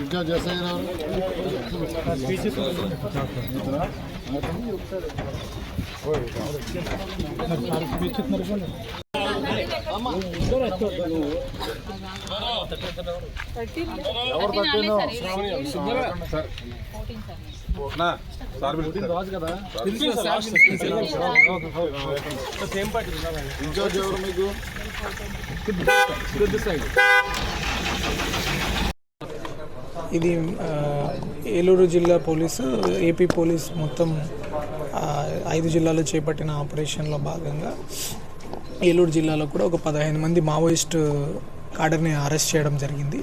ఇంకా చేస్తాయి రాజు కదా ఇన్ఛార్జ్ ఎవరు మీకు? ఇది ఏలూరు జిల్లా పోలీసు, ఏపీ పోలీస్ మొత్తం 5 జిల్లాల్లో చేపట్టిన ఆపరేషన్లో భాగంగా ఏలూరు జిల్లాలో కూడా ఒక 15 మంది మావోయిస్ట్ కాడర్ని అరెస్ట్ చేయడం జరిగింది.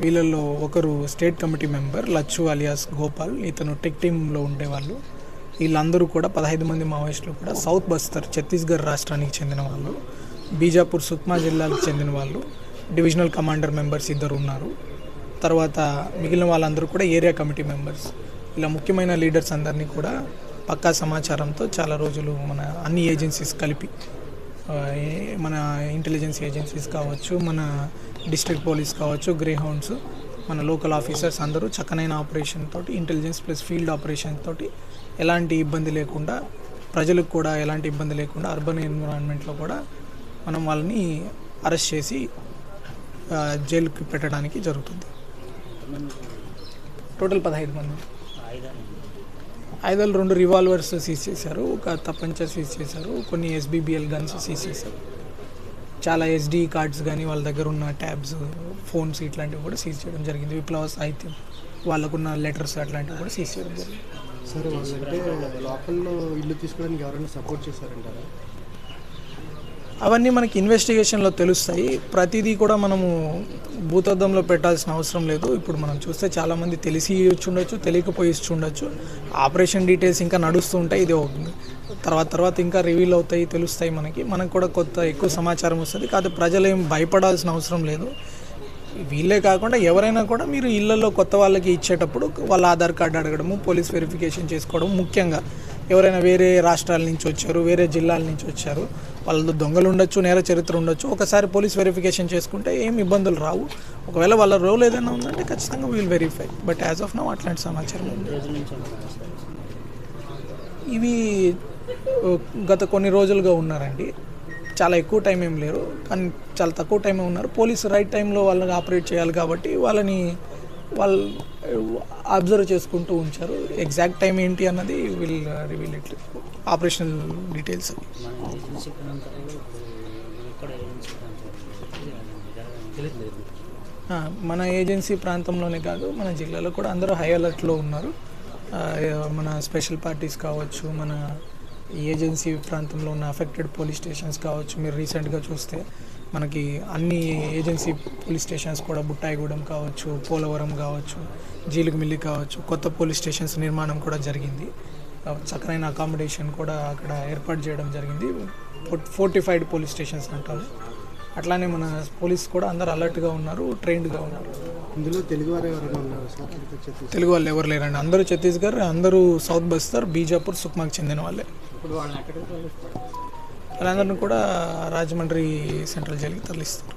వీళ్ళల్లో ఒకరు state committee member Lachhu alias Gopal, ఇతను టెక్ టీంలో ఉండేవాళ్ళు. వీళ్ళందరూ కూడా 15 మంది మావోయిస్టులు కూడా సౌత్ బస్తర్ ఛత్తీస్గఢ్ రాష్ట్రానికి చెందిన వాళ్ళు, బీజాపూర్ సుక్మా జిల్లాకు చెందిన వాళ్ళు. డివిజనల్ కమాండర్ మెంబర్స్ 2 ఉన్నారు. తర్వాత మిగిలిన వాళ్ళందరూ కూడా ఏరియా కమిటీ మెంబర్స్. ఇలా ముఖ్యమైన లీడర్స్ అందరినీ కూడా పక్కా సమాచారంతో చాలా రోజులు మన అన్ని ఏజెన్సీస్ కలిపి, మన ఇంటెలిజెన్స్ ఏజెన్సీస్ కావచ్చు, మన డిస్ట్రిక్ట్ పోలీస్ కావచ్చు, గ్రే హౌండ్స్, మన లోకల్ ఆఫీసర్స్ అందరూ చక్కనైన ఆపరేషన్ తోటి, ఇంటెలిజెన్స్ ప్లస్ ఫీల్డ్ ఆపరేషన్ తోటి ఎలాంటి ఇబ్బంది లేకుండా, ప్రజలకు కూడా ఎలాంటి ఇబ్బంది లేకుండా అర్బన్ ఎన్విరాన్మెంట్లో కూడా మనం వాళ్ళని అరెస్ట్ చేసి జైలుకి పెట్టడానికి జరుగుతుంది. టోటల్ 15 మంది. ఆయుధాలు 2 రివాల్వర్స్ సీజ్ చేశారు, ఒక తప్పంచ సీజ్ చేశారు, కొన్ని SBBL గన్స్ సీజ్ చేశారు, చాలా SD కార్డ్స్ కానీ వాళ్ళ దగ్గర ఉన్న ట్యాబ్స్, ఫోన్స్ ఇట్లాంటివి కూడా సీజ్ చేయడం జరిగింది. విప్లవ సాహిత్యం, వాళ్ళకున్న లెటర్స్ అట్లాంటివి కూడా సీజ్ చేయడం జరిగింది. సరే, వాళ్ళంటే లోకల్లో ఇల్లు తీసుకోవడానికి ఎవరైనా సపోర్ట్ చేశారంటారా? అవన్నీ మనకి ఇన్వెస్టిగేషన్లో తెలుస్తాయి. ప్రతిదీ కూడా మనము భూతద్దంలో పెట్టాల్సిన అవసరం లేదు. ఇప్పుడు మనం చూస్తే చాలామంది తెలిసి ఇచ్చుండొచ్చు, తెలియకపోయి ఇచ్చుండొచ్చు. ఆపరేషన్ డీటెయిల్స్ ఇంకా నడుస్తూ ఉంటాయి. ఇది తర్వాత ఇంకా రివీల్ అవుతాయి, తెలుస్తాయి. మనకు కూడా ఎక్కువ సమాచారం వస్తుంది. కాదు, ప్రజలు ఏం భయపడాల్సిన అవసరం లేదు. వీళ్ళే కాకుండా ఎవరైనా కూడా మీరు ఇళ్లలో కొత్త వాళ్ళకి ఇచ్చేటప్పుడు వాళ్ళ ఆధార్ కార్డు అడగడము, పోలీస్ వెరిఫికేషన్ చేసుకోవడం. ముఖ్యంగా ఎవరైనా వేరే రాష్ట్రాల నుంచి వచ్చారు, వేరే జిల్లాల నుంచి వచ్చారు, వాళ్ళ దొంగలు ఉండొచ్చు, నేర చరిత్ర ఉండొచ్చు, ఒకసారి పోలీస్ వెరిఫికేషన్ చేసుకుంటే ఏం ఇబ్బందులు రావు. ఒకవేళ వాళ్ళ రోల్ ఏదైనా ఉందంటే ఖచ్చితంగా will verify. But as of now అట్లాంటి సమాచారం ఉంది. ఇవి గత కొన్ని రోజులుగా ఉన్నారండి. చాలా ఎక్కువ టైం ఏం లేరు, కానీ చాలా తక్కువ టైమే ఉన్నారు. పోలీసు రైట్ టైంలో వాళ్ళని ఆపరేట్ చేయాలి కాబట్టి వాళ్ళు అబ్జర్వ్ చేసుకుంటూ ఉంచారు. ఎగ్జాక్ట్ టైం ఏంటి అన్నది will reveal it, operational details. మన ఏజెన్సీ ప్రాంతంలోనే కాదు, మన జిల్లాలో కూడా అందరూ హై అలర్ట్లో ఉన్నారు. మన స్పెషల్ పార్టీస్ కావచ్చు, మన ఏజెన్సీ ప్రాంతంలో ఉన్న అఫెక్టెడ్ పోలీస్ స్టేషన్స్ కావచ్చు. మీరు రీసెంట్గా చూస్తే మనకి అన్ని ఏజెన్సీ పోలీస్ స్టేషన్స్ కూడా బుట్టాయిగూడెం కావచ్చు, పోలవరం కావచ్చు, జీలుగుమిల్లి కావచ్చు, కొత్త పోలీస్ స్టేషన్స్ నిర్మాణం కూడా జరిగింది. చక్కనైన అకామిడేషన్ కూడా అక్కడ ఏర్పాటు చేయడం జరిగింది. ఫోర్టిఫైడ్ పోలీస్ స్టేషన్స్ అంటారు. అట్లానే మన పోలీస్ కూడా అందరు అలర్ట్గా ఉన్నారు, ట్రైన్డ్గా ఉన్నారు. ఇందులో తెలుగు వాళ్ళు ఎవరు లేరండి. అందరూ ఛత్తీస్గఢ్, అందరూ సౌత్ బస్తర్, బీజాపూర్, సుక్మాకి చెందిన వాళ్ళే. వాళ్ళందరినీ కూడా రాజమండ్రి సెంట్రల్ జైలుకి తరలిస్తారు.